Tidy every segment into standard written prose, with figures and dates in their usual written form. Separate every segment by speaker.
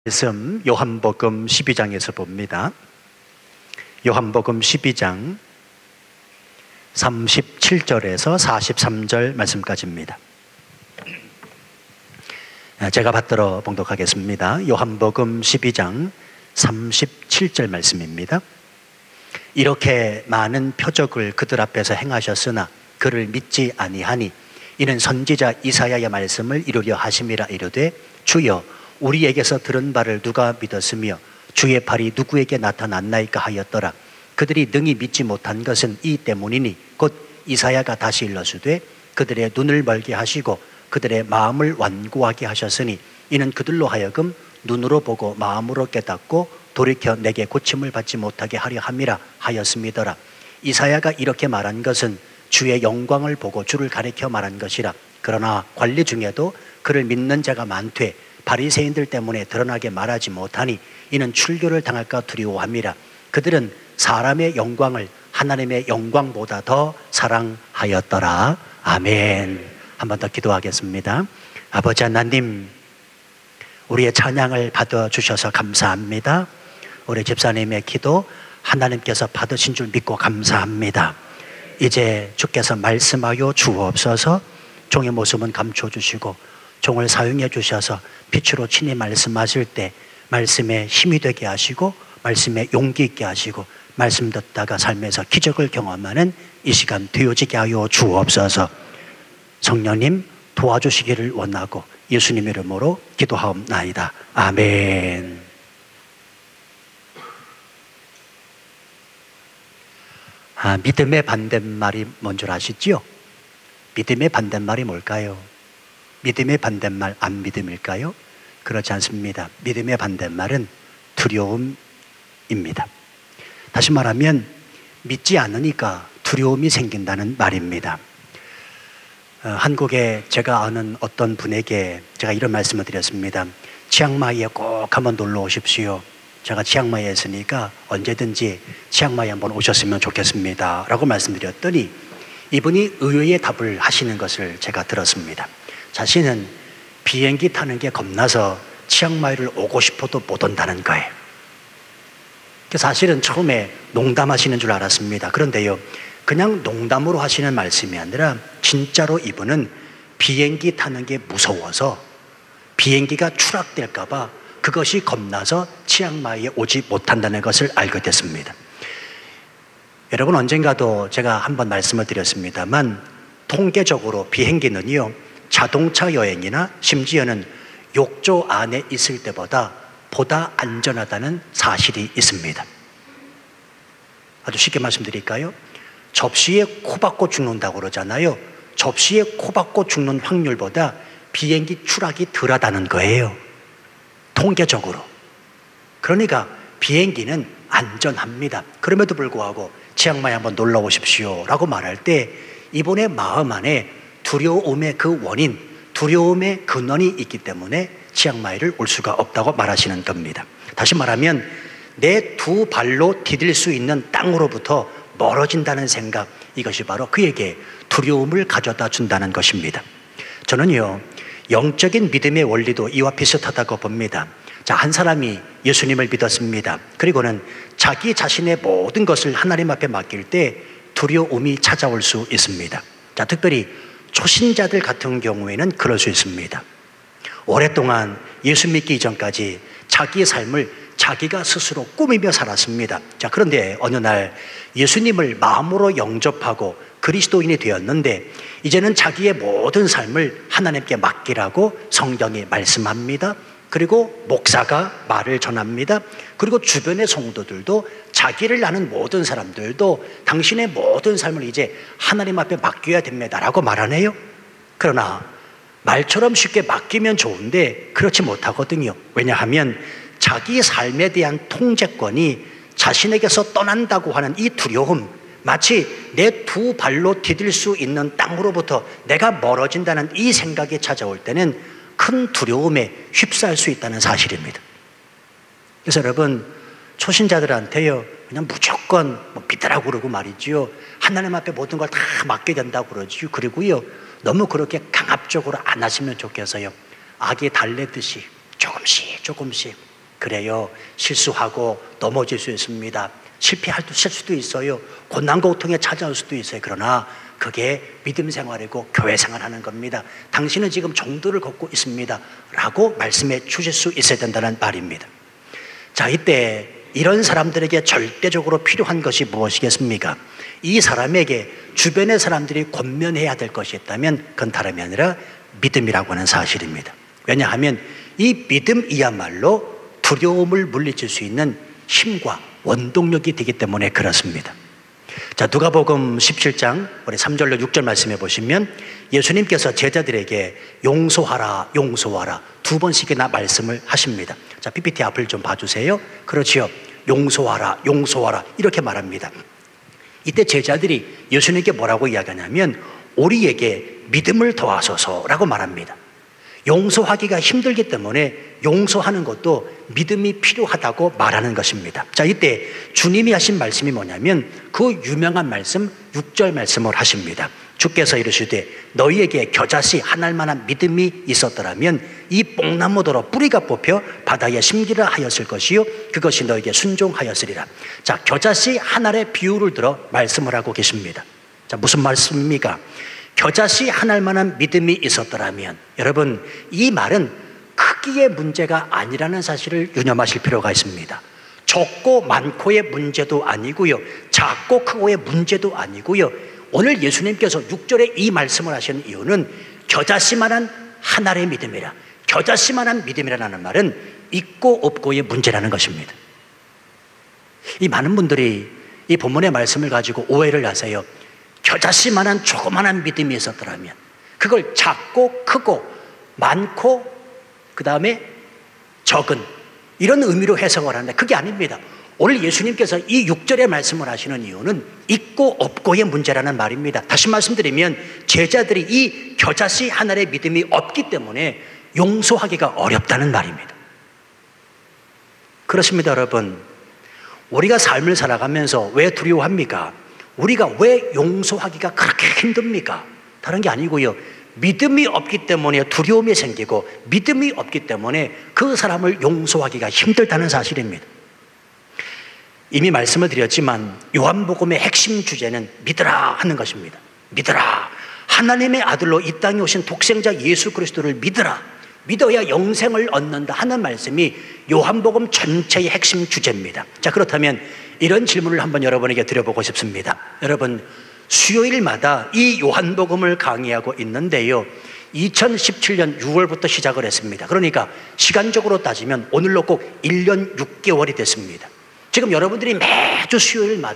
Speaker 1: 말씀 요한복음 12장에서 봅니다. 요한복음 12장 37절에서 43절 말씀까지입니다. 제가 받들어 봉독하겠습니다. 요한복음 12장 37절 말씀입니다. 이렇게 많은 표적을 그들 앞에서 행하셨으나 그를 믿지 아니하니 이는 선지자 이사야의 말씀을 이루려 하심이라. 이르되 주여 우리에게서 들은 바를 누가 믿었으며 주의 팔이 누구에게 나타났나이까 하였더라. 그들이 능히 믿지 못한 것은 이 때문이니 곧 이사야가 다시 일러주되 그들의 눈을 멀게 하시고 그들의 마음을 완고하게 하셨으니 이는 그들로 하여금 눈으로 보고 마음으로 깨닫고 돌이켜 내게 고침을 받지 못하게 하려 함이라 하였음이더라. 이사야가 이렇게 말한 것은 주의 영광을 보고 주를 가리켜 말한 것이라. 그러나 관리 중에도 그를 믿는 자가 많되 바리새인들 때문에 드러나게 말하지 못하니 이는 출교를 당할까 두려워함이라. 그들은 사람의 영광을 하나님의 영광보다 더 사랑하였더라. 아멘. 한 번 더 기도하겠습니다. 아버지 하나님, 우리의 찬양을 받아주셔서 감사합니다. 우리 집사님의 기도 하나님께서 받으신 줄 믿고 감사합니다. 이제 주께서 말씀하여 주옵소서. 종의 모습은 감춰주시고 종을 사용해 주셔서 빛으로 친히 말씀하실 때 말씀에 힘이 되게 하시고 말씀에 용기 있게 하시고 말씀 듣다가 삶에서 기적을 경험하는 이 시간 되어지게 하여 주옵소서. 성령님 도와주시기를 원하고 예수님 이름으로 기도하옵나이다. 아멘. 믿음의 반대말이 뭔 줄 아시죠? 믿음의 반대말이 뭘까요? 믿음의 반대말 안 믿음일까요? 그렇지 않습니다. 믿음의 반대말은 두려움입니다. 다시 말하면 믿지 않으니까 두려움이 생긴다는 말입니다. 한국에 제가 아는 어떤 분에게 제가 이런 말씀을 드렸습니다. 치앙마이에 꼭 한번 놀러 오십시오. 제가 치앙마이에 있으니까 언제든지 치앙마이에 한번 오셨으면 좋겠습니다 라고 말씀드렸더니 이분이 의외의 답을 하시는 것을 제가 들었습니다. 자신은 비행기 타는 게 겁나서 치앙마이를 오고 싶어도 못 온다는 거예요. 사실은 처음에 농담하시는 줄 알았습니다. 그런데요, 그냥 농담으로 하시는 말씀이 아니라 진짜로 이분은 비행기 타는 게 무서워서 비행기가 추락될까 봐 그것이 겁나서 치앙마이에 오지 못한다는 것을 알게 됐습니다. 여러분, 언젠가도 제가 한번 말씀을 드렸습니다만 통계적으로 비행기는요, 자동차 여행이나 심지어는 욕조 안에 있을 때보다 보다 안전하다는 사실이 있습니다. 아주 쉽게 말씀드릴까요? 접시에 코 박고 죽는다고 그러잖아요. 접시에 코 박고 죽는 확률보다 비행기 추락이 덜하다는 거예요. 통계적으로. 그러니까 비행기는 안전합니다. 그럼에도 불구하고 치앙마이 한번 놀러 오십시오 라고 말할 때 이분의 마음 안에 두려움의 그 원인, 두려움의 근원이 있기 때문에 치앙마이를 올 수가 없다고 말하시는 겁니다. 다시 말하면 내 두 발로 디딜 수 있는 땅으로부터 멀어진다는 생각, 이것이 바로 그에게 두려움을 가져다 준다는 것입니다. 저는요, 영적인 믿음의 원리도 이와 비슷하다고 봅니다. 자, 한 사람이 예수님을 믿었습니다. 그리고는 자기 자신의 모든 것을 하나님 앞에 맡길 때 두려움이 찾아올 수 있습니다. 자, 특별히 초신자들 같은 경우에는 그럴 수 있습니다. 오랫동안 예수 믿기 이전까지 자기의 삶을 자기가 스스로 꾸미며 살았습니다. 자, 그런데 어느 날 예수님을 마음으로 영접하고 그리스도인이 되었는데 이제는 자기의 모든 삶을 하나님께 맡기라고 성경이 말씀합니다. 그리고 목사가 말을 전합니다. 그리고 주변의 성도들도 자기를 아는 모든 사람들도 당신의 모든 삶을 이제 하나님 앞에 맡겨야 됩니다 라고 말하네요. 그러나 말처럼 쉽게 맡기면 좋은데 그렇지 못하거든요. 왜냐하면 자기 삶에 대한 통제권이 자신에게서 떠난다고 하는 이 두려움, 마치 내 두 발로 디딜 수 있는 땅으로부터 내가 멀어진다는 이 생각이 찾아올 때는 큰 두려움에 휩싸일 수 있다는 사실입니다. 그래서 여러분, 초신자들한테요, 그냥 무조건 믿으라고 그러고 말이지요, 하나님 앞에 모든 걸 다 맡게 된다고 그러지요. 그리고요, 너무 그렇게 강압적으로 안 하시면 좋겠어요. 아기 달래듯이 조금씩 그래요. 실수하고 넘어질 수 있습니다. 실패할 수도 있어요. 고난 고통에 찾아올 수도 있어요. 그러나 그게 믿음 생활이고 교회 생활하는 겁니다. 당신은 지금 정도를 걷고 있습니다 라고 말씀해 주실 수 있어야 된다는 말입니다. 자, 이때 이런 사람들에게 절대적으로 필요한 것이 무엇이겠습니까? 이 사람에게 주변의 사람들이 권면해야 될 것이 있다면 그건 다름이 아니라 믿음이라고 하는 사실입니다. 왜냐하면 이 믿음이야말로 두려움을 물리칠 수 있는 힘과 원동력이 되기 때문에 그렇습니다. 자, 누가복음 17장 우리 3절로 6절 말씀해 보시면 예수님께서 제자들에게 용서하라 용서하라 두 번씩이나 말씀을 하십니다. 자, PPT 앞을 좀 봐주세요. 그렇지요. 용서하라 용서하라 이렇게 말합니다. 이때 제자들이 예수님께 뭐라고 이야기하냐면 우리에게 믿음을 더하소서라고 말합니다. 용서하기가 힘들기 때문에 용서하는 것도 믿음이 필요하다고 말하는 것입니다. 자, 이때 주님이 하신 말씀이 뭐냐면 그 유명한 말씀 6절 말씀을 하십니다. 주께서 이르시되 너희에게 겨자씨 하나일 만한 믿음이 있었더라면 이 뽕나무더러 뿌리가 뽑혀 바다에 심기라 하였을 것이요 그것이 너에게 순종하였으리라. 자, 겨자씨 하나의 비유를 들어 말씀을 하고 계십니다. 자, 무슨 말씀입니까? 겨자씨 하나일 만한 믿음이 있었더라면, 여러분 이 말은 크기의 문제가 아니라는 사실을 유념하실 필요가 있습니다. 적고 많고의 문제도 아니고요, 작고 크고의 문제도 아니고요. 오늘 예수님께서 6절에 이 말씀을 하시는 이유는 겨자씨만한 하나의 믿음이라, 겨자씨만한 믿음이라는 말은 있고 없고의 문제라는 것입니다. 이 많은 분들이 이 본문의 말씀을 가지고 오해를 하세요. 겨자씨만한 조그만한 믿음이 있었더라면, 그걸 작고 크고 많고 그 다음에 적은 이런 의미로 해석을 하는데 그게 아닙니다. 오늘 예수님께서 이 6절의 말씀을 하시는 이유는 있고 없고의 문제라는 말입니다. 다시 말씀드리면 제자들이 이 겨자씨 하나의 믿음이 없기 때문에 용서하기가 어렵다는 말입니다. 그렇습니다, 여러분. 우리가 삶을 살아가면서 왜 두려워합니까? 우리가 왜 용서하기가 그렇게 힘듭니까? 다른 게 아니고요, 믿음이 없기 때문에 두려움이 생기고 믿음이 없기 때문에 그 사람을 용서하기가 힘들다는 사실입니다. 이미 말씀을 드렸지만 요한복음의 핵심 주제는 믿으라 하는 것입니다. 믿으라, 하나님의 아들로 이 땅에 오신 독생자 예수 그리스도를 믿으라, 믿어야 영생을 얻는다 하는 말씀이 요한복음 전체의 핵심 주제입니다. 자, 그렇다면 이런 질문을 한번 여러분에게 드려보고 싶습니다. 여러분, 수요일마다 이 요한복음을 강의하고 있는데요, 2017년 6월부터 시작을 했습니다. 그러니까 시간적으로 따지면 오늘로 꼭 1년 6개월이 됐습니다. 지금 여러분들이 매주 수요일날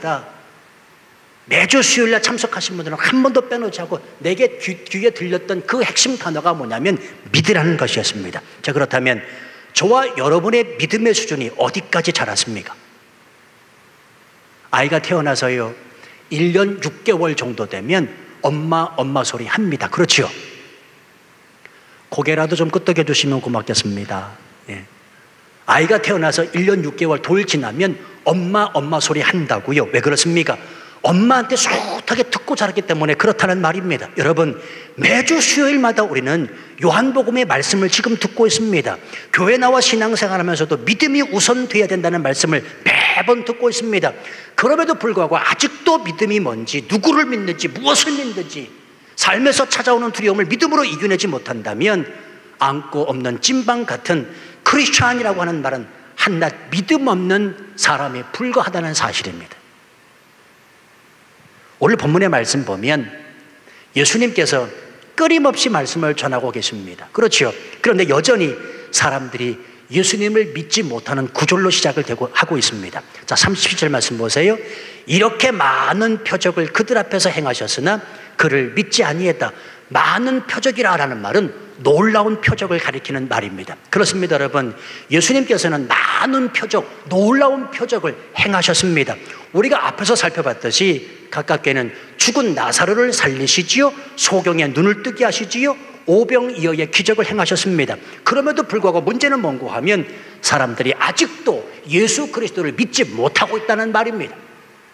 Speaker 1: 참석하신 분들은 한 번도 빼놓지 않고 내게 귀에 들렸던 그 핵심 단어가 뭐냐면 믿으라는 것이었습니다. 자, 그렇다면 저와 여러분의 믿음의 수준이 어디까지 자랐습니까? 아이가 태어나서요 1년 6개월 정도 되면 엄마 소리 합니다. 그렇지요? 고개라도 좀 끄덕여 주시면 고맙겠습니다. 예. 아이가 태어나서 1년 6개월 돌 지나면 엄마 소리 한다고요. 왜 그렇습니까? 엄마한테 숱하게 듣고 자랐기 때문에 그렇다는 말입니다. 여러분, 매주 수요일마다 우리는 요한복음의 말씀을 지금 듣고 있습니다. 교회 나와 신앙생활하면서도 믿음이 우선돼야 된다는 말씀을 매번 듣고 있습니다. 그럼에도 불구하고 아직도 믿음이 뭔지, 누구를 믿는지, 무엇을 믿는지, 삶에서 찾아오는 두려움을 믿음으로 이겨내지 못한다면 안고 없는 찐빵 같은 크리스찬이라고 하는 말은 한낱 믿음 없는 사람에 불과하다는 사실입니다. 오늘 본문의 말씀 보면 예수님께서 끊임없이 말씀을 전하고 계십니다. 그렇죠? 그런데 여전히 사람들이 예수님을 믿지 못하는 구절로 시작을 하고 있습니다. 자, 37절 말씀 보세요. 이렇게 많은 표적을 그들 앞에서 행하셨으나 그를 믿지 아니했다. 많은 표적이라는 말은 놀라운 표적을 가리키는 말입니다. 그렇습니다, 여러분. 예수님께서는 많은 표적, 놀라운 표적을 행하셨습니다. 우리가 앞에서 살펴봤듯이 가깝게는 죽은 나사로를 살리시지요, 소경의 눈을 뜨게 하시지요, 오병이어의 기적을 행하셨습니다. 그럼에도 불구하고 문제는 뭔고 하면 사람들이 아직도 예수 그리스도를 믿지 못하고 있다는 말입니다.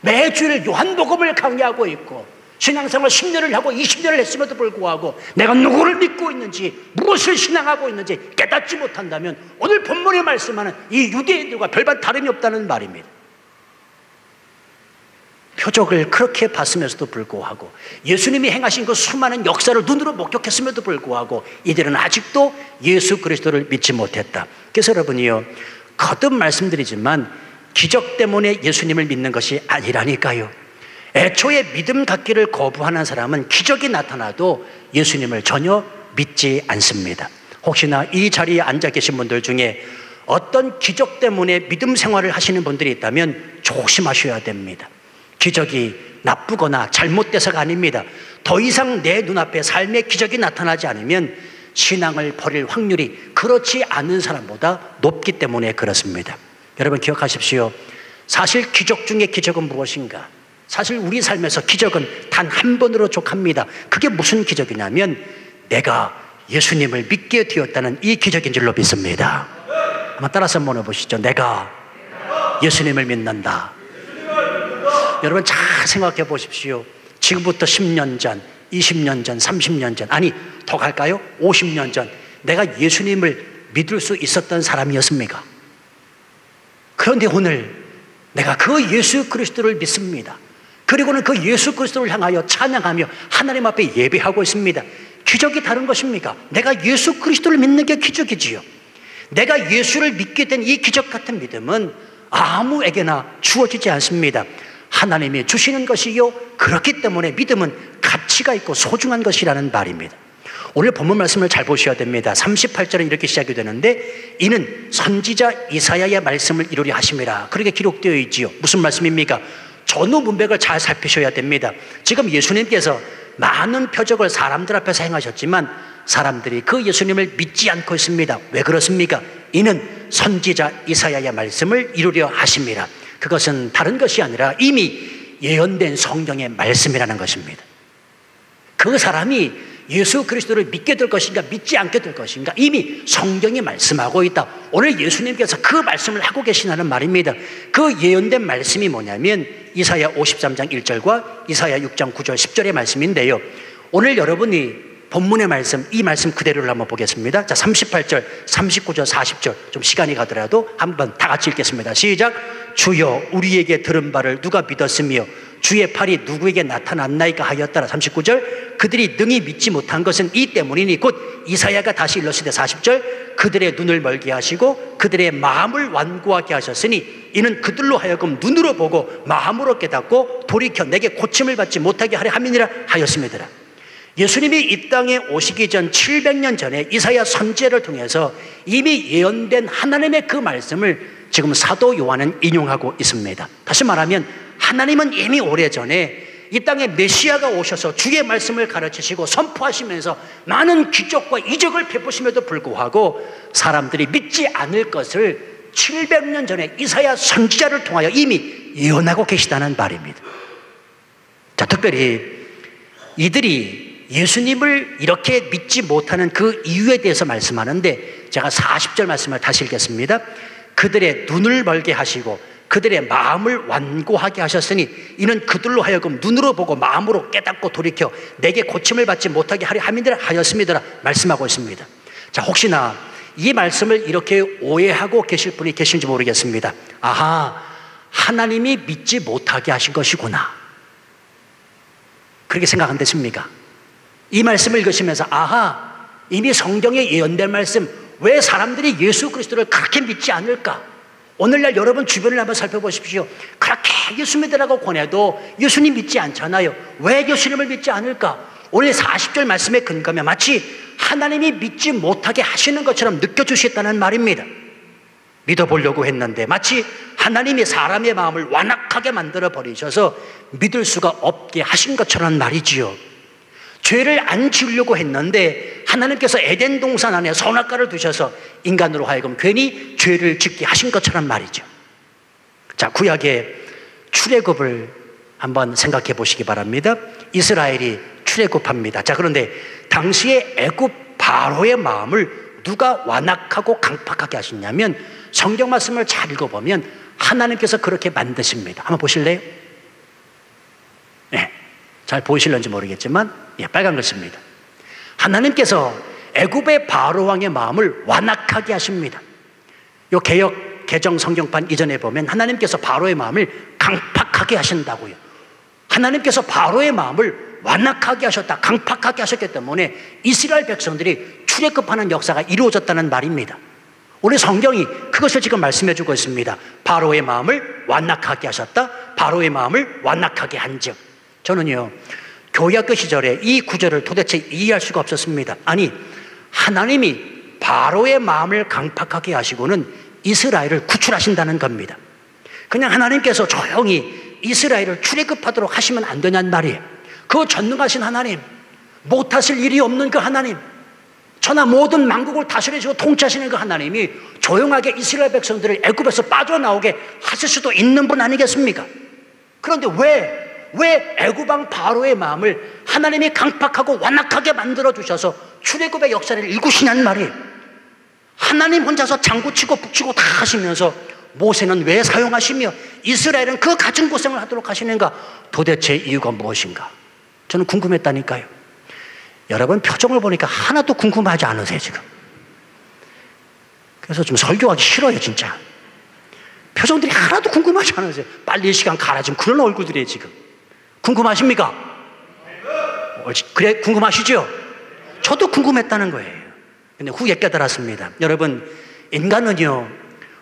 Speaker 1: 매주일 요한복음을 강의하고 있고 신앙생활 10년을 하고 20년을 했음에도 불구하고 내가 누구를 믿고 있는지, 무엇을 신앙하고 있는지 깨닫지 못한다면 오늘 본문에 말씀하는 이 유대인들과 별반 다름이 없다는 말입니다. 표적을 그렇게 봤으면서도 불구하고, 예수님이 행하신 그 수많은 역사를 눈으로 목격했음에도 불구하고 이들은 아직도 예수 그리스도를 믿지 못했다. 그래서 여러분이요, 거듭 말씀드리지만 기적 때문에 예수님을 믿는 것이 아니라니까요. 애초에 믿음 갖기를 거부하는 사람은 기적이 나타나도 예수님을 전혀 믿지 않습니다. 혹시나 이 자리에 앉아 계신 분들 중에 어떤 기적 때문에 믿음 생활을 하시는 분들이 있다면 조심하셔야 됩니다. 기적이 나쁘거나 잘못돼서가 아닙니다. 더 이상 내 눈앞에 삶의 기적이 나타나지 않으면 신앙을 버릴 확률이 그렇지 않은 사람보다 높기 때문에 그렇습니다. 여러분 기억하십시오. 사실 기적 중에 기적은 무엇인가? 사실 우리 삶에서 기적은 단 한 번으로 족합니다. 그게 무슨 기적이냐면 내가 예수님을 믿게 되었다는 이 기적인 줄로 믿습니다. 한번 따라서 한번 해보시죠. 내가 예수님을 믿는다. 여러분 잘 생각해 보십시오. 지금부터 10년 전, 20년 전, 30년 전, 아니 더 갈까요? 50년 전 내가 예수님을 믿을 수 있었던 사람이었습니까? 그런데 오늘 내가 그 예수 그리스도를 믿습니다. 그리고는 그 예수 그리스도를 향하여 찬양하며 하나님 앞에 예배하고 있습니다. 기적이 다른 것입니까? 내가 예수 그리스도를 믿는 게 기적이지요. 내가 예수를 믿게 된 이 기적 같은 믿음은 아무에게나 주어지지 않습니다. 하나님이 주시는 것이요, 그렇기 때문에 믿음은 가치가 있고 소중한 것이라는 말입니다. 오늘 본문 말씀을 잘 보셔야 됩니다. 38절은 이렇게 시작이 되는데 이는 선지자 이사야의 말씀을 이루려 하심이라 그렇게 기록되어 있지요. 무슨 말씀입니까? 전후 문맥을 잘 살피셔야 됩니다. 지금 예수님께서 많은 표적을 사람들 앞에서 행하셨지만 사람들이 그 예수님을 믿지 않고 있습니다. 왜 그렇습니까? 이는 선지자 이사야의 말씀을 이루려 하심이라. 그것은 다른 것이 아니라 이미 예언된 성경의 말씀이라는 것입니다. 그 사람이 예수 그리스도를 믿게 될 것인가 믿지 않게 될 것인가 이미 성경이 말씀하고 있다. 오늘 예수님께서 그 말씀을 하고 계시다는 말입니다. 그 예언된 말씀이 뭐냐면 이사야 53장 1절과 이사야 6장 9절 10절의 말씀인데요. 오늘 여러분이 본문의 말씀, 이 말씀 그대로를 한번 보겠습니다. 자, 38절, 39절, 40절 좀 시간이 가더라도 한번 다 같이 읽겠습니다. 시작. 주여 우리에게 들은 바를 누가 믿었으며 주의 팔이 누구에게 나타났나이까 하였더라. 39절. 그들이 능히 믿지 못한 것은 이 때문이니 곧 이사야가 다시 일렀으되 40절. 그들의 눈을 멀게 하시고 그들의 마음을 완고하게 하셨으니 이는 그들로 하여금 눈으로 보고 마음으로 깨닫고 돌이켜 내게 고침을 받지 못하게 하려 함이니라 하였습니다. 예수님이 이 땅에 오시기 전 700년 전에 이사야 선지자를 통해서 이미 예언된 하나님의 그 말씀을 지금 사도 요한은 인용하고 있습니다. 다시 말하면 하나님은 이미 오래전에 이 땅에 메시아가 오셔서 주의 말씀을 가르치시고 선포하시면서 많은 기적과 이적을 베푸심에도 불구하고 사람들이 믿지 않을 것을 700년 전에 이사야 선지자를 통하여 이미 예언하고 계시다는 말입니다. 자, 특별히 이들이 예수님을 이렇게 믿지 못하는 그 이유에 대해서 말씀하는데 제가 40절 말씀을 다시 읽겠습니다. 그들의 눈을 멀게 하시고 그들의 마음을 완고하게 하셨으니 이는 그들로 하여금 눈으로 보고 마음으로 깨닫고 돌이켜 내게 고침을 받지 못하게 하려 함이니라 하였습니다. 말씀하고 있습니다. 자, 혹시나 이 말씀을 이렇게 오해하고 계실 분이 계신지 모르겠습니다. 아하, 하나님이 믿지 못하게 하신 것이구나, 그렇게 생각 안 되십니까? 이 말씀을 읽으시면서 아하, 이미 성경에 예언된 말씀, 왜 사람들이 예수 그리스도를 그렇게 믿지 않을까? 오늘날 여러분 주변을 한번 살펴보십시오. 그렇게 예수 믿으라고 권해도 예수님 믿지 않잖아요. 왜 예수님을 믿지 않을까? 오늘 40절 말씀에 근거하면 마치 하나님이 믿지 못하게 하시는 것처럼 느껴주셨다는 말입니다. 믿어보려고 했는데 마치 하나님이 사람의 마음을 완악하게 만들어 버리셔서 믿을 수가 없게 하신 것처럼 말이지요. 죄를 안 지으려고 했는데 하나님께서 에덴 동산 안에 선악과를 두셔서 인간으로 하여금 괜히 죄를 짓게 하신 것처럼 말이죠. 자, 구약의 출애굽을 한번 생각해 보시기 바랍니다. 이스라엘이 출애굽합니다. 자, 그런데 당시에 애굽 바로의 마음을 누가 완악하고 강팍하게 하셨냐면 성경 말씀을 잘 읽어보면 하나님께서 그렇게 만드십니다. 한번 보실래요? 네. 잘 보이실런지 모르겠지만 빨간 글씨입니다. 하나님께서 애굽의 바로 왕의 마음을 완악하게 하십니다. 요 개역 개정 성경판 이전에 보면 하나님께서 바로의 마음을 강팍하게 하신다고요. 하나님께서 바로의 마음을 완악하게 하셨다, 강팍하게 하셨기 때문에 이스라엘 백성들이 출애굽하는 역사가 이루어졌다는 말입니다. 우리 성경이 그것을 지금 말씀해 주고 있습니다. 바로의 마음을 완악하게 하셨다, 바로의 마음을 완악하게 한즉. 저는요, 교회학교 시절에 이 구절을 도대체 이해할 수가 없었습니다. 아니, 하나님이 바로의 마음을 강팍하게 하시고는 이스라엘을 구출하신다는 겁니다. 그냥 하나님께서 조용히 이스라엘을 출애굽하도록 하시면 안 되냐는 말이에요. 그 전능하신 하나님, 못하실 일이 없는 그 하나님, 천하 모든 만국을 다스리시고 통치하시는 그 하나님이 조용하게 이스라엘 백성들을 애굽에서 빠져나오게 하실 수도 있는 분 아니겠습니까? 그런데 왜 애굽왕 바로의 마음을 하나님이 강팍하고 완악하게 만들어주셔서 출애굽의 역사를 일구시냐는 말이에요. 하나님 혼자서 장구치고 북치고 다 하시면서 모세는 왜 사용하시며 이스라엘은 그 갖은 고생을 하도록 하시는가? 도대체 이유가 무엇인가? 저는 궁금했다니까요. 여러분 표정을 보니까 하나도 궁금하지 않으세요 지금? 그래서 좀 설교하기 싫어요 진짜. 표정들이 하나도 궁금하지 않으세요. 빨리 시간 가라 지금 그런 얼굴들이에요 지금. 궁금하십니까? 그래 궁금하시죠? 저도 궁금했다는 거예요. 근데 후에 깨달았습니다. 여러분, 인간은요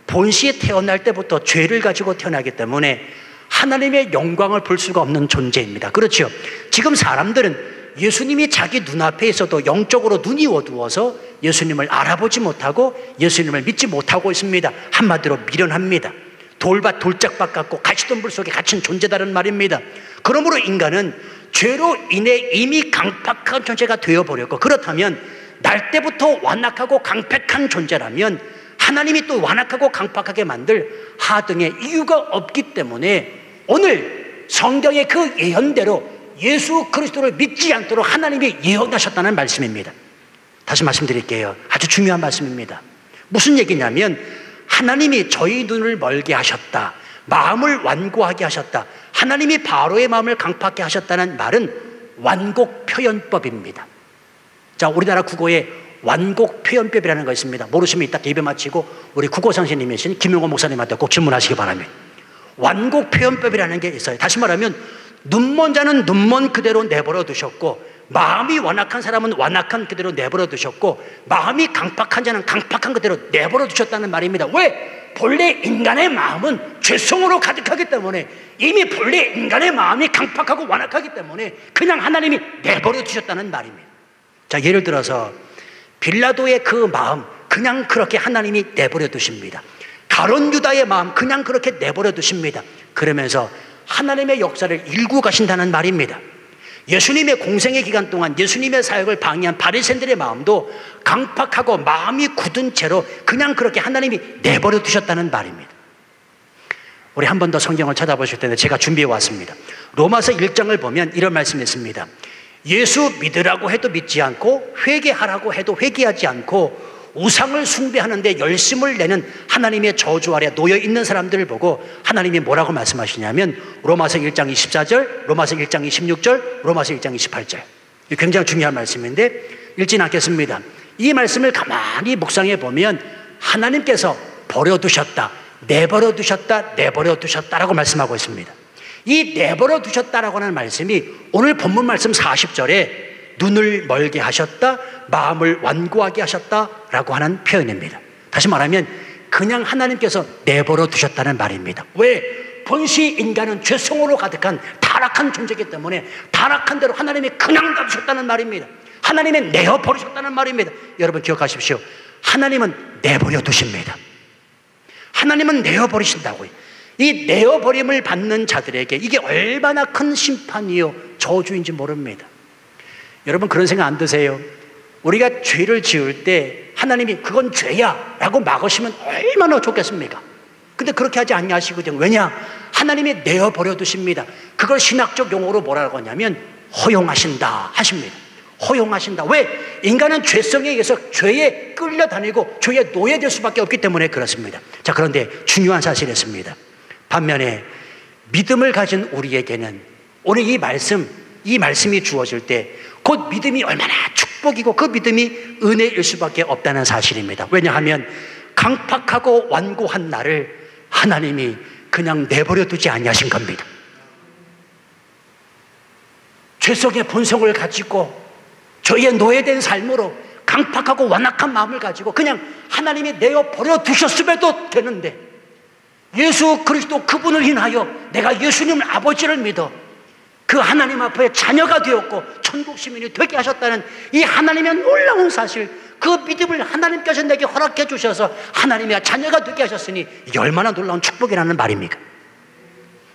Speaker 1: 본시에 태어날 때부터 죄를 가지고 태어나기 때문에 하나님의 영광을 볼 수가 없는 존재입니다. 그렇죠? 지금 사람들은 예수님이 자기 눈앞에 있어도 영적으로 눈이 어두워서 예수님을 알아보지 못하고 예수님을 믿지 못하고 있습니다. 한마디로 미련합니다. 돌밭 돌짝밭 같고 가시덤불 속에 갇힌 존재다는 말입니다. 그러므로 인간은 죄로 인해 이미 강팍한 존재가 되어버렸고, 그렇다면 날 때부터 완악하고 강팍한 존재라면 하나님이 또 완악하고 강팍하게 만들 하등의 이유가 없기 때문에 오늘 성경의 그 예언대로 예수 그리스도를 믿지 않도록 하나님이 예언하셨다는 말씀입니다. 다시 말씀드릴게요. 아주 중요한 말씀입니다. 무슨 얘기냐면 하나님이 저희 눈을 멀게 하셨다, 마음을 완고하게 하셨다, 하나님이 바로의 마음을 강팍하게 하셨다는 말은 완곡 표현법입니다. 자, 우리나라 국어에 완곡 표현법이라는 거 있습니다. 모르시면 이따 예배 마치고 우리 국어 선생님이신 김용호 목사님한테 꼭 질문하시기 바랍니다. 완곡 표현법이라는 게 있어요. 다시 말하면 눈먼 자는 눈먼 그대로 내버려 두셨고, 마음이 완악한 사람은 완악한 그대로 내버려 두셨고, 마음이 강팍한 자는 강팍한 그대로 내버려 두셨다는 말입니다. 왜? 본래 인간의 마음은 죄성으로 가득하기 때문에, 이미 본래 인간의 마음이 강팍하고 완악하기 때문에 그냥 하나님이 내버려 두셨다는 말입니다. 자, 예를 들어서 빌라도의 그 마음 그냥 그렇게 하나님이 내버려 두십니다. 가룟 유다의 마음 그냥 그렇게 내버려 두십니다. 그러면서 하나님의 역사를 일구 가신다는 말입니다. 예수님의 공생의 기간 동안 예수님의 사역을 방해한 바리새인들의 마음도 강팍하고 마음이 굳은 채로 그냥 그렇게 하나님이 내버려 두셨다는 말입니다. 우리 한 번 더 성경을 찾아보실 텐데 제가 준비해 왔습니다. 로마서 1장을 보면 이런 말씀이 있습니다. 예수 믿으라고 해도 믿지 않고 회개하라고 해도 회개하지 않고 우상을 숭배하는데 열심을 내는 하나님의 저주 아래 놓여 있는 사람들을 보고 하나님이 뭐라고 말씀하시냐면 로마서 1장 24절, 로마서 1장 26절, 로마서 1장 28절. 굉장히 중요한 말씀인데 읽지는 않겠습니다. 이 말씀을 가만히 묵상해 보면 하나님께서 버려두셨다, 내버려두셨다, 내버려두셨다라고 말씀하고 있습니다. 이 내버려두셨다라고 하는 말씀이 오늘 본문 말씀 40절에 눈을 멀게 하셨다, 마음을 완고하게 하셨다라고 하는 표현입니다. 다시 말하면 그냥 하나님께서 내버려 두셨다는 말입니다. 왜? 본시 인간은 죄성으로 가득한 타락한 존재이기 때문에 타락한 대로 하나님이 그냥 놔두셨다는 말입니다. 하나님이 내어버리셨다는 말입니다. 여러분 기억하십시오. 하나님은 내버려 두십니다. 하나님은 내어버리신다고요. 이 내어버림을 받는 자들에게 이게 얼마나 큰 심판이요 저주인지 모릅니다. 여러분 그런 생각 안 드세요? 우리가 죄를 지을 때 하나님이 그건 죄야 라고 막으시면 얼마나 좋겠습니까? 근데 그렇게 하지 않냐시거든요. 왜냐? 하나님이 내어버려 두십니다. 그걸 신학적 용어로 뭐라고 하냐면 허용하신다 하십니다. 허용하신다. 왜? 인간은 죄성에 의해서 죄에 끌려다니고 죄에 노예될 수밖에 없기 때문에 그렇습니다. 자, 그런데 중요한 사실이 있습니다. 반면에 믿음을 가진 우리에게는 오늘 이 말씀, 이 말씀이 주어질 때 곧 믿음이 얼마나 축복이고 그 믿음이 은혜일 수밖에 없다는 사실입니다. 왜냐하면 강팍하고 완고한 나를 하나님이 그냥 내버려 두지 아니하신 겁니다. 죄성의 본성을 가지고 저희의 노예된 삶으로 강팍하고 완악한 마음을 가지고 그냥 하나님이 내어 버려 두셨음에도 되는데, 예수 그리스도 그분을 인하여 내가 예수님 아버지를 믿어 그 하나님 앞에 자녀가 되었고 천국 시민이 되게 하셨다는 이 하나님의 놀라운 사실, 그 믿음을 하나님께서 내게 허락해 주셔서 하나님의 자녀가 되게 하셨으니 이게 얼마나 놀라운 축복이라는 말입니까?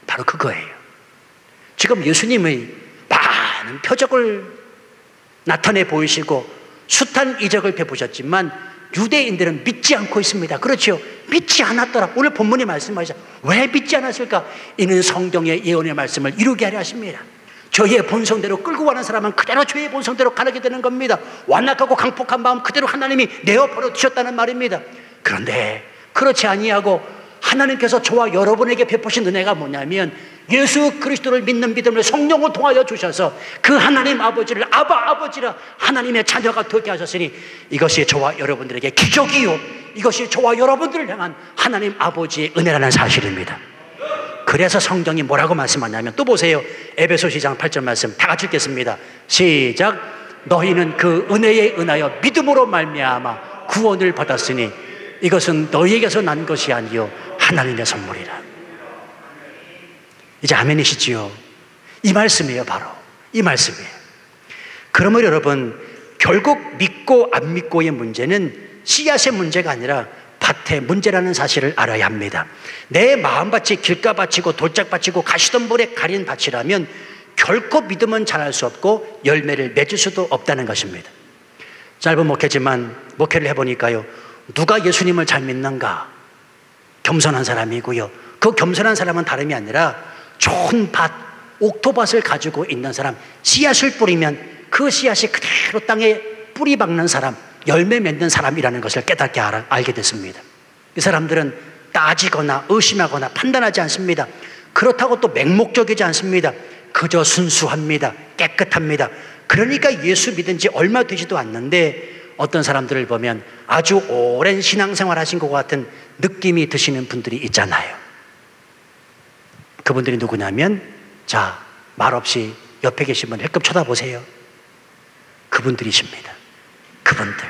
Speaker 1: 바로 그거예요. 지금 예수님의 많은 표적을 나타내 보이시고 숱한 이적을 베푸셨지만 유대인들은 믿지 않고 있습니다. 그렇죠? 믿지 않았더라. 오늘 본문이 말씀하시죠. 왜 믿지 않았을까? 이는 성경의 예언의 말씀을 이루게 하려 하십니다. 저희의 본성대로 끌고 가는 사람은 그대로 저희의 본성대로 가게 되는 겁니다. 완악하고 강폭한 마음 그대로 하나님이 내어 버려 두셨다는 말입니다. 그런데 그렇지 아니하고 하나님께서 저와 여러분에게 베푸신 은혜가 뭐냐면 예수 그리스도를 믿는 믿음을 성령을 통하여 주셔서 그 하나님 아버지를 아버지라 하나님의 자녀가 되게 하셨으니 이것이 저와 여러분들에게 기적이요, 이것이 저와 여러분들을 향한 하나님 아버지의 은혜라는 사실입니다. 그래서 성경이 뭐라고 말씀하냐면, 또 보세요. 에베소서 2장 8절 말씀 다 같이 읽겠습니다. 시작. 너희는 그 은혜에 은하여 믿음으로 말미암아 구원을 받았으니 이것은 너희에게서 난 것이 아니요 하나님의 선물이라. 이제 아멘이시지요? 이 말씀이에요. 바로 이 말씀이에요. 그러면 여러분, 결국 믿고 안 믿고의 문제는 씨앗의 문제가 아니라 밭의 문제라는 사실을 알아야 합니다. 내 마음밭이 길가밭이고 돌짝밭이고 가시덤불에 가린 밭이라면 결코 믿음은 자랄 수 없고 열매를 맺을 수도 없다는 것입니다. 짧은 목회지만 목회를 해보니까요, 누가 예수님을 잘 믿는가? 겸손한 사람이고요, 그 겸손한 사람은 다름이 아니라 좋은 밭, 옥토밭을 가지고 있는 사람, 씨앗을 뿌리면 그 씨앗이 그대로 땅에 뿌리 박는 사람, 열매 맺는 사람이라는 것을 깨닫게 알게 됐습니다. 이 사람들은 따지거나 의심하거나 판단하지 않습니다. 그렇다고 또 맹목적이지 않습니다. 그저 순수합니다. 깨끗합니다. 그러니까 예수 믿은 지 얼마 되지도 않는데 어떤 사람들을 보면 아주 오랜 신앙생활 하신 것 같은 느낌이 드시는 분들이 있잖아요. 그분들이 누구냐면, 자, 말없이 옆에 계신 분 힐끔 쳐다보세요. 그분들이십니다. 그분들.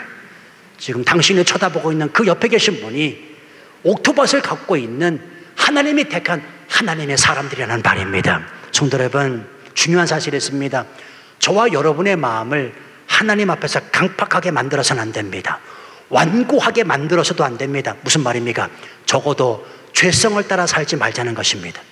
Speaker 1: 지금 당신을 쳐다보고 있는 그 옆에 계신 분이 옥토밭을 갖고 있는 하나님이 택한 하나님의 사람들이라는 말입니다. 성도 여러분, 중요한 사실이 있습니다. 저와 여러분의 마음을 하나님 앞에서 강팍하게 만들어서는 안 됩니다. 완고하게 만들어서도 안 됩니다. 무슨 말입니까? 적어도 죄성을 따라 살지 말자는 것입니다.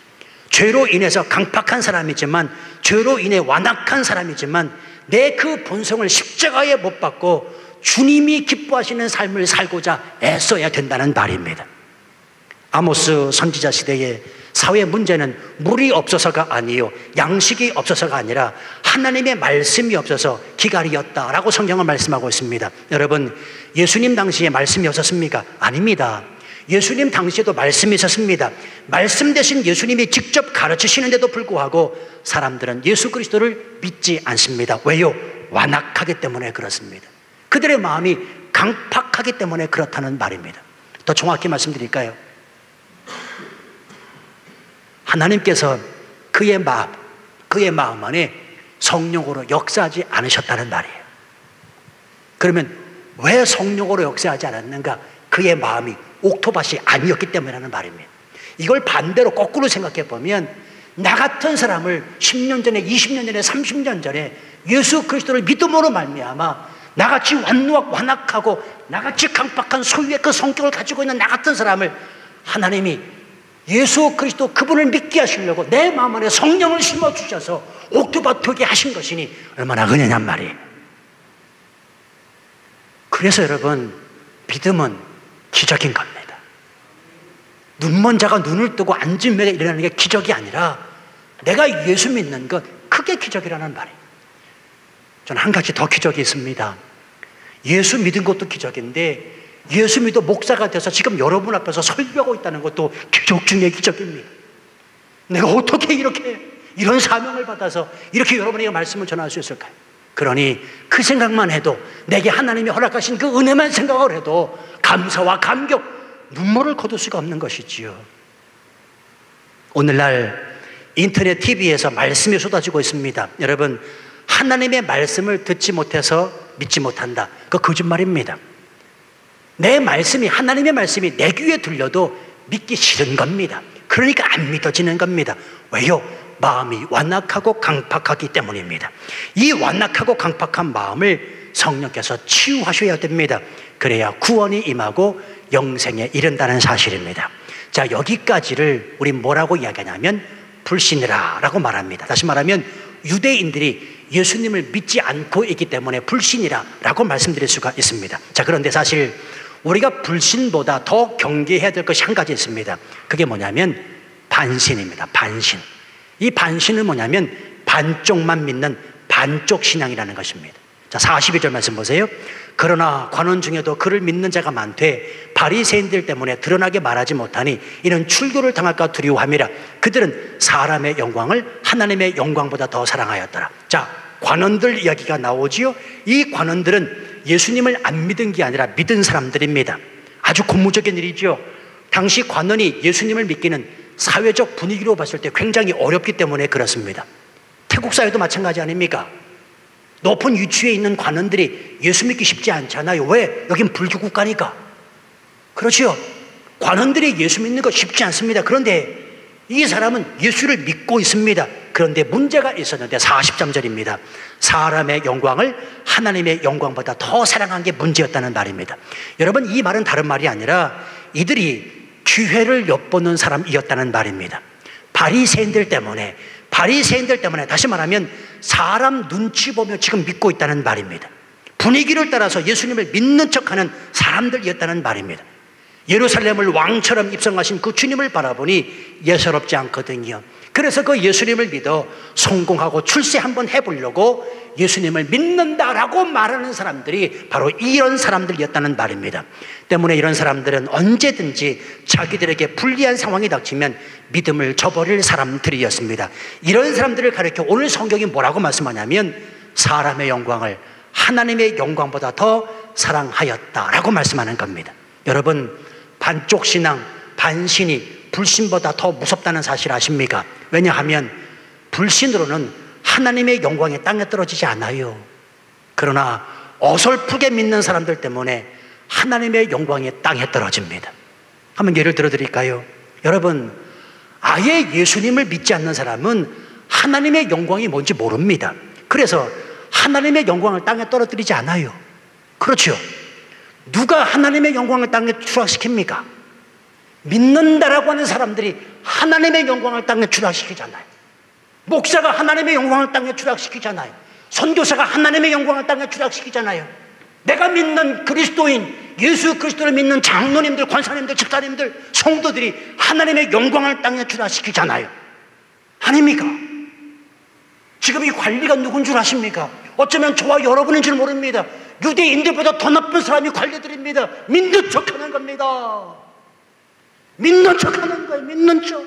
Speaker 1: 죄로 인해서 강팍한 사람이지만, 죄로 인해 완악한 사람이지만 내 그 본성을 십자가에 못 박고 주님이 기뻐하시는 삶을 살고자 애써야 된다는 말입니다. 아모스 선지자 시대에 사회 문제는 물이 없어서가 아니요, 양식이 없어서가 아니라 하나님의 말씀이 없어서 기갈이었다라고 성경은 말씀하고 있습니다. 여러분, 예수님 당시에 말씀이 없었습니까? 아닙니다. 예수님 당시에도 말씀이 있었습니다. 말씀 대신 예수님이 직접 가르치시는데도 불구하고 사람들은 예수 그리스도를 믿지 않습니다. 왜요? 완악하기 때문에 그렇습니다. 그들의 마음이 강팍하기 때문에 그렇다는 말입니다. 더 정확히 말씀드릴까요? 하나님께서 그의 마음 안에 성령으로 역사하지 않으셨다는 말이에요. 그러면 왜 성령으로 역사하지 않았는가? 그의 마음이 옥토밭이 아니었기 때문이라는 말입니다. 이걸 반대로 거꾸로 생각해 보면, 나 같은 사람을 10년 전에, 20년 전에, 30년 전에 예수 그리스도를 믿음으로 말미암아 나같이 완악하고 나같이 강팍한 소유의 그 성격을 가지고 있는 나 같은 사람을 하나님이 예수 그리스도 그분을 믿게 하시려고 내 마음 안에 성령을 심어주셔서 옥토밭 되게 하신 것이니 얼마나 은혜냔 말이에요. 그래서 여러분, 믿음은 기적인 겁니다. 눈먼 자가 눈을 뜨고 앉은 매에 일어나는 게 기적이 아니라 내가 예수 믿는 것, 그게 기적이라는 말이에요. 저는 한 가지 더 기적이 있습니다. 예수 믿은 것도 기적인데 예수 믿어 목사가 돼서 지금 여러분 앞에서 설교하고 있다는 것도 기적 중의 기적입니다. 내가 어떻게 이렇게 이런 사명을 받아서 이렇게 여러분에게 말씀을 전할 수 있을까요? 그러니 그 생각만 해도, 내게 하나님이 허락하신 그 은혜만 생각을 해도 감사와 감격, 눈물을 거둘 수가 없는 것이지요. 오늘날 인터넷 TV에서 말씀이 쏟아지고 있습니다. 여러분, 하나님의 말씀을 듣지 못해서 믿지 못한다, 그거 거짓말입니다. 내 말씀이, 하나님의 말씀이 내 귀에 들려도 믿기 싫은 겁니다. 그러니까 안 믿어지는 겁니다. 왜요? 마음이 완악하고 강팍하기 때문입니다. 이 완악하고 강팍한 마음을 성령께서 치유하셔야 됩니다. 그래야 구원이 임하고 영생에 이른다는 사실입니다. 자, 여기까지를 우리 뭐라고 이야기하냐면 불신이라 라고 말합니다. 다시 말하면 유대인들이 예수님을 믿지 않고 있기 때문에 불신이라 라고 말씀드릴 수가 있습니다. 자, 그런데 사실 우리가 불신보다 더 경계해야 될 것이 한 가지 있습니다. 그게 뭐냐면 반신입니다. 반신. 이 반신은 뭐냐면 반쪽만 믿는 반쪽 신앙이라는 것입니다. 자, 42절 말씀 보세요. 그러나 관원 중에도 그를 믿는 자가 많되 바리새인들 때문에 드러나게 말하지 못하니 이는 출교를 당할까 두려워함이라. 그들은 사람의 영광을 하나님의 영광보다 더 사랑하였더라. 자, 관원들 이야기가 나오지요. 이 관원들은 예수님을 안 믿은 게 아니라 믿은 사람들입니다. 아주 고무적인 일이죠. 당시 관원이 예수님을 믿기는 사회적 분위기로 봤을 때 굉장히 어렵기 때문에 그렇습니다. 태국 사회도 마찬가지 아닙니까? 높은 위치에 있는 관원들이 예수 믿기 쉽지 않잖아요. 왜? 여긴 불교 국가니까. 그렇죠. 관원들이 예수 믿는 거 쉽지 않습니다. 그런데 이 사람은 예수를 믿고 있습니다. 그런데 문제가 있었는데 43절입니다. 사람의 영광을 하나님의 영광보다 더 사랑한 게 문제였다는 말입니다. 여러분, 이 말은 다른 말이 아니라 이들이 기회를 엿보는 사람이었다는 말입니다. 바리새인들 때문에, 다시 말하면 사람 눈치 보며 지금 믿고 있다는 말입니다. 분위기를 따라서 예수님을 믿는 척하는 사람들이었다는 말입니다. 예루살렘을 왕처럼 입성하신 그 주님을 바라보니 예사롭지 않거든요. 그래서 그 예수님을 믿어 성공하고 출세 한번 해보려고 예수님을 믿는다라고 말하는 사람들이 바로 이런 사람들이었다는 말입니다. 때문에 이런 사람들은 언제든지 자기들에게 불리한 상황이 닥치면 믿음을 저버릴 사람들이었습니다. 이런 사람들을 가리켜 오늘 성경이 뭐라고 말씀하냐면 사람의 영광을 하나님의 영광보다 더 사랑하였다라고 말씀하는 겁니다. 여러분, 반쪽 신앙, 반신이 불신보다 더 무섭다는 사실 아십니까? 왜냐하면 불신으로는 하나님의 영광이 땅에 떨어지지 않아요. 그러나 어설프게 믿는 사람들 때문에 하나님의 영광이 땅에 떨어집니다. 한번 예를 들어드릴까요? 여러분, 아예 예수님을 믿지 않는 사람은 하나님의 영광이 뭔지 모릅니다. 그래서 하나님의 영광을 땅에 떨어뜨리지 않아요. 그렇죠? 누가 하나님의 영광을 땅에 추락시킵니까? 믿는다라고 하는 사람들이 하나님의 영광을 땅에 추락시키잖아요. 목사가 하나님의 영광을 땅에 추락시키잖아요. 선교사가 하나님의 영광을 땅에 추락시키잖아요. 내가 믿는 그리스도인, 예수 그리스도를 믿는 장로님들, 권사님들, 집사님들, 성도들이 하나님의 영광을 땅에 추락시키잖아요. 아닙니까? 지금 이 관리가 누군 줄 아십니까? 어쩌면 저와 여러분인 줄 모릅니다. 유대인들보다 더 나쁜 사람이 관리들입니다. 믿는 척하는 겁니다. 믿는 척하는 거예요. 믿는 척.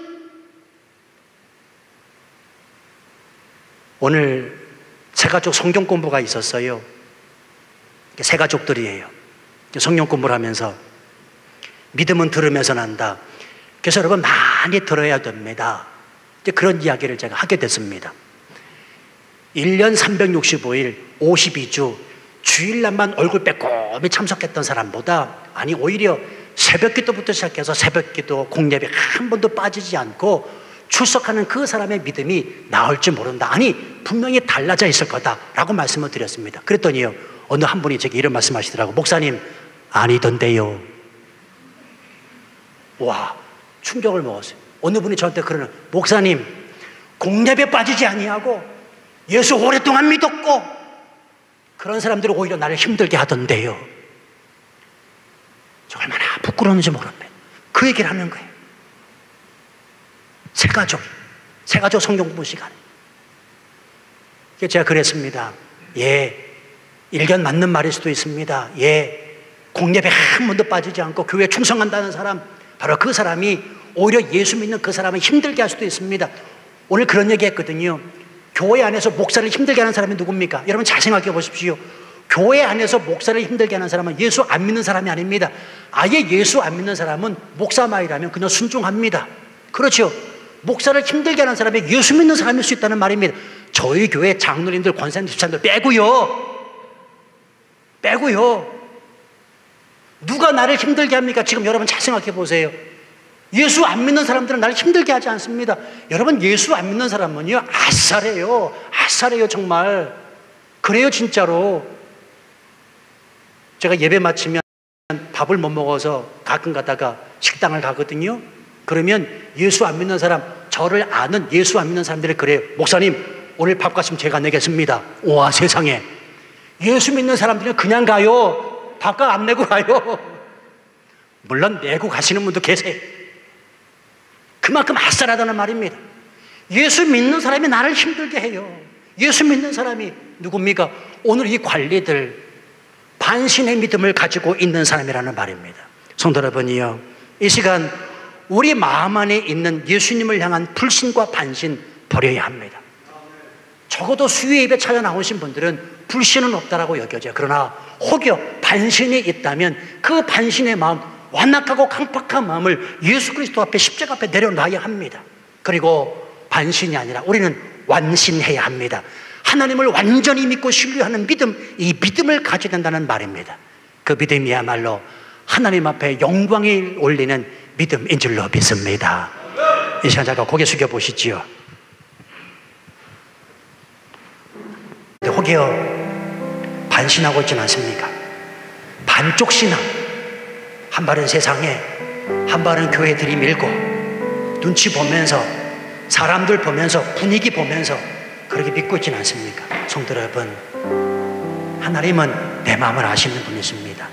Speaker 1: 오늘 새가족 성경 공부가 있었어요. 새가족들이에요. 성경 공부를 하면서 믿음은 들으면서 난다. 그래서 여러분 많이 들어야 됩니다. 이제 그런 이야기를 제가 하게 됐습니다. 1년 365일 52주 주일날만 얼굴 빼꼼히 참석했던 사람보다, 아니 오히려 새벽기도부터 시작해서 새벽기도 공예배 한 번도 빠지지 않고 출석하는 그 사람의 믿음이 나을지 모른다. 아니 분명히 달라져 있을 거다라고 말씀을 드렸습니다. 그랬더니요, 어느 한 분이 제게 이런 말씀하시더라고요. 목사님, 아니던데요. 와, 충격을 먹었어요. 어느 분이 저한테 그러는, 목사님, 공예배 빠지지 아니하고 예수 오랫동안 믿었고 그런 사람들은 오히려 나를 힘들게 하던데요. 저 얼마나 부끄러운지 모릅니다. 그 얘기를 하는 거예요. 새가족 성경 공부 시간. 제가 그랬습니다. 예, 일견 맞는 말일 수도 있습니다. 예, 공예배 한 번도 빠지지 않고 교회에 충성한다는 사람, 바로 그 사람이 오히려 예수 믿는 그 사람을 힘들게 할 수도 있습니다. 오늘 그런 얘기 했거든요. 교회 안에서 목사를 힘들게 하는 사람이 누굽니까? 여러분 잘 생각해 보십시오. 교회 안에서 목사를 힘들게 하는 사람은 예수 안 믿는 사람이 아닙니다. 아예 예수 안 믿는 사람은 목사 말이라면 그냥 순종합니다. 그렇죠. 목사를 힘들게 하는 사람이 예수 믿는 사람일 수 있다는 말입니다. 저희 교회 장로님들, 권사님, 집사님들 빼고요. 누가 나를 힘들게 합니까? 지금 여러분 잘 생각해 보세요. 예수 안 믿는 사람들은 나를 힘들게 하지 않습니다. 여러분 예수 안 믿는 사람은요 아싸래요 정말. 그래요 진짜로. 제가 예배 마치면 밥을 못 먹어서 가끔 가다가 식당을 가거든요. 그러면 예수 안 믿는 사람, 저를 아는 예수 안 믿는 사람들이 그래요. 목사님 오늘 밥값은 제가 내겠습니다. 와 세상에. 예수 믿는 사람들은 그냥 가요. 밥값 안 내고 가요. 물론 내고 가시는 분도 계세요. 그만큼 아싸라다는 말입니다. 예수 믿는 사람이 나를 힘들게 해요. 예수 믿는 사람이 누굽니까? 오늘 이 관리들 반신의 믿음을 가지고 있는 사람이라는 말입니다. 성도 여러분이요, 이 시간 우리 마음 안에 있는 예수님을 향한 불신과 반신 버려야 합니다. 적어도 수요 예배 찾아 나오신 분들은 불신은 없다라고 여겨져요. 그러나 혹여 반신이 있다면 그 반신의 마음, 완악하고 강팍한 마음을 예수 그리스도 앞에 십자가 앞에 내려놔야 합니다. 그리고 반신이 아니라 우리는 완신해야 합니다. 하나님을 완전히 믿고 신뢰하는 믿음, 이 믿음을 가져야 된다는 말입니다. 그 믿음이야말로 하나님 앞에 영광을 올리는 믿음인 줄로 믿습니다. 이 시간 잠깐 고개 숙여 보시지요. 혹여 반신하고 있지는 않습니까? 반쪽 신앙. 한 발은 세상에, 한 발은 교회 들이밀고 눈치 보면서, 사람들 보면서, 분위기 보면서 그렇게 믿고 있지는 않습니까? 성도 여러분, 하나님은 내 마음을 아시는 분이십니다.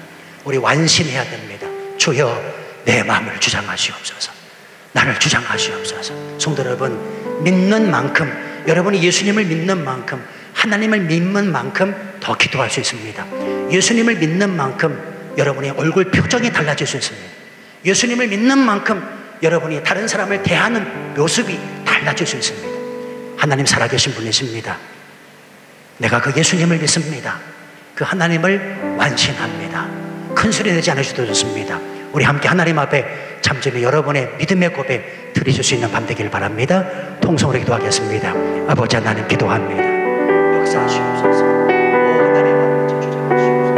Speaker 1: 우리 완신해야 됩니다. 주여 내 마음을 주장하시옵소서. 나를 주장하시옵소서. 성도 여러분, 믿는 만큼, 여러분이 예수님을 믿는 만큼, 하나님을 믿는 만큼 더 기도할 수 있습니다. 예수님을 믿는 만큼 여러분의 얼굴 표정이 달라질 수 있습니다. 예수님을 믿는 만큼 여러분이 다른 사람을 대하는 모습이 달라질 수 있습니다. 하나님 살아계신 분이십니다. 내가 그 예수님을 믿습니다. 그 하나님을 완신합니다. 큰 소리 내지 않으셔도 좋습니다. 우리 함께 하나님 앞에 잠잠히 여러분의 믿음의 고백 드리실 수 있는 밤 되길 바랍니다. 통성으로 기도하겠습니다. 아버지 하나님 기도합니다. 역사하시옵소서. 하나님 아버지 주장하시옵소서.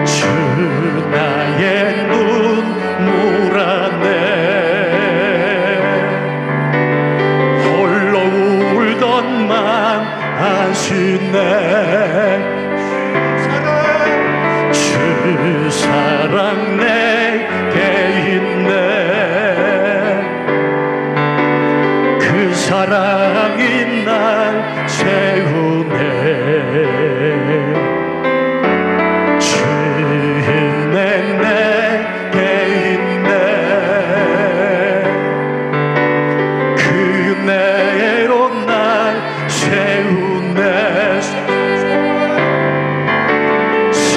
Speaker 2: 주 나의 눈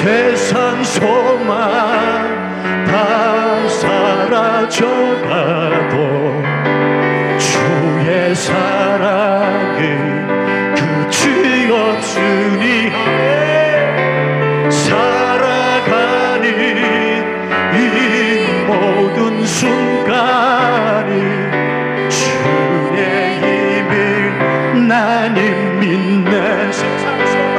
Speaker 2: 세상 소망 다 사라져가도 주의 사랑은 끝이 없으니 살아가는 이 모든 순간이 주의 힘을 나는 믿는 세상 소망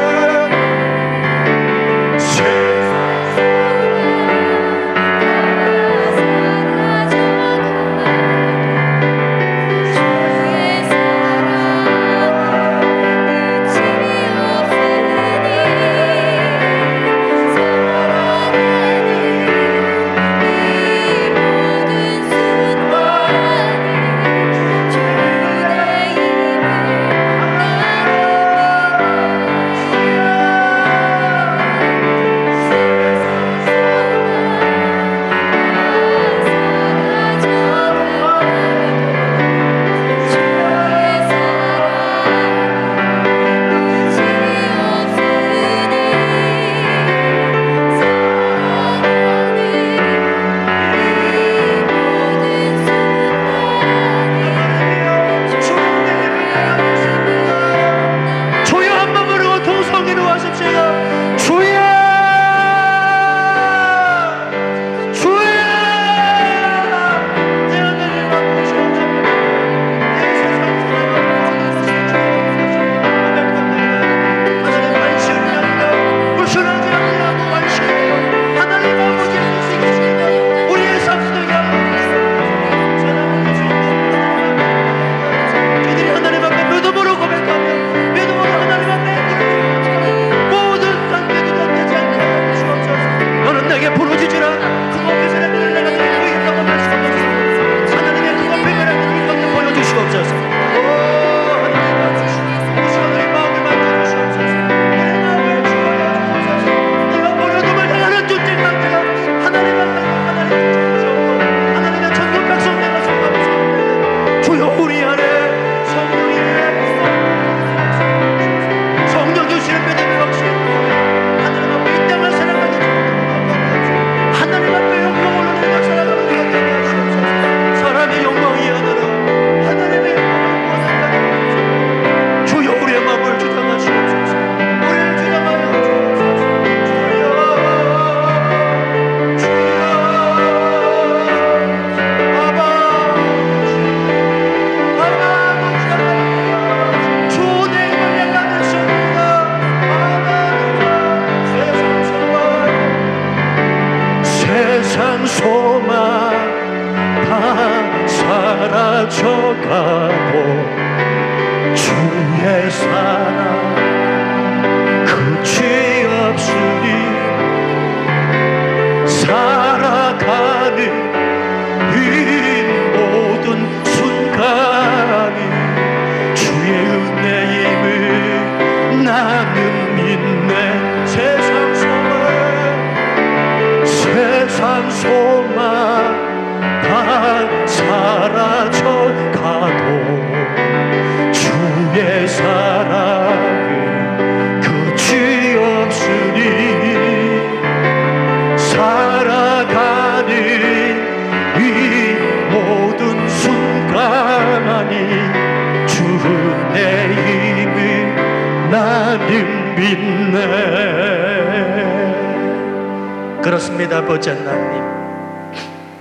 Speaker 1: 그렇습니다. 아버지 하나님,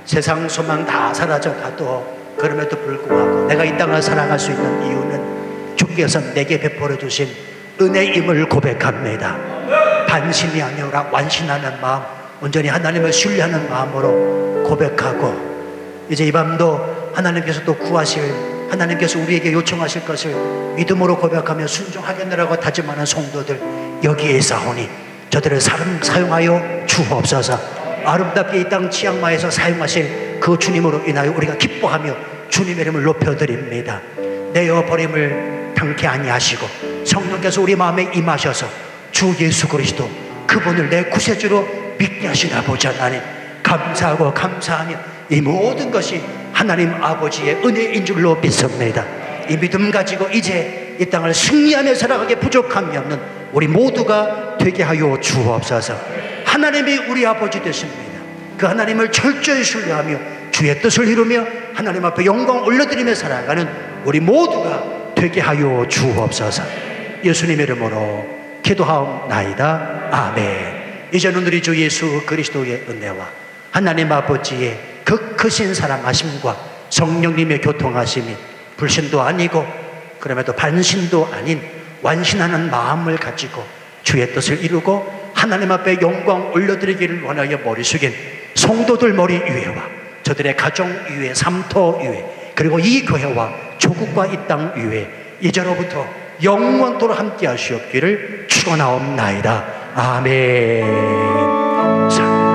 Speaker 1: 세상 소망 다 사라져가도 그럼에도 불구하고 내가 이 땅을 살아갈 수 있는 이유는 주께서 내게 베풀어 주신 은혜임을 고백합니다. 반신이 아니라 완신하는 마음, 온전히 하나님을 신뢰하는 마음으로 고백하고, 이제 이 밤도 하나님께서 또 구하실, 하나님께서 우리에게 요청하실 것을 믿음으로 고백하며 순종하겠느라고 다짐하는 성도들 여기에 있사오니 저들을 사용하여 주옵소서. 아름답게 이 땅 치앙마에서 사용하실 그 주님으로 인하여 우리가 기뻐하며 주님의 이름을 높여드립니다. 내어버림을 당케 아니하시고 성령께서 우리 마음에 임하셔서 주 예수 그리스도 그분을 내 구세주로 믿게 하신 아버지 하나님, 감사하고 감사하며 이 모든 것이 하나님 아버지의 은혜인 줄로 믿습니다. 이 믿음 가지고 이제 이 땅을 승리하며 살아가게 부족함이 없는 우리 모두가 되게 하여 주옵소서. 하나님이 우리 아버지 되십니다. 그 하나님을 철저히 신뢰하며 주의 뜻을 이루며 하나님 앞에 영광 올려드리며 살아가는 우리 모두가 되게 하여 주옵소서. 예수님의 이름으로 기도하옵나이다. 아멘. 이제는 우리 주 예수 그리스도의 은혜와 하나님 아버지의 그 크신 사랑하심과 성령님의 교통하심이 불신도 아니고 그럼에도 반신도 아닌 완신하는 마음을 가지고 주의 뜻을 이루고 하나님 앞에 영광 올려드리기를 원하여 머리 숙인 성도들 머리 위에와 저들의 가정 위에, 삼토 위에, 그리고 이 교회와 조국과 이 땅 위에 이제로부터 영원토록 함께 하시옵기를 축원하옵나이다. 아멘. 자.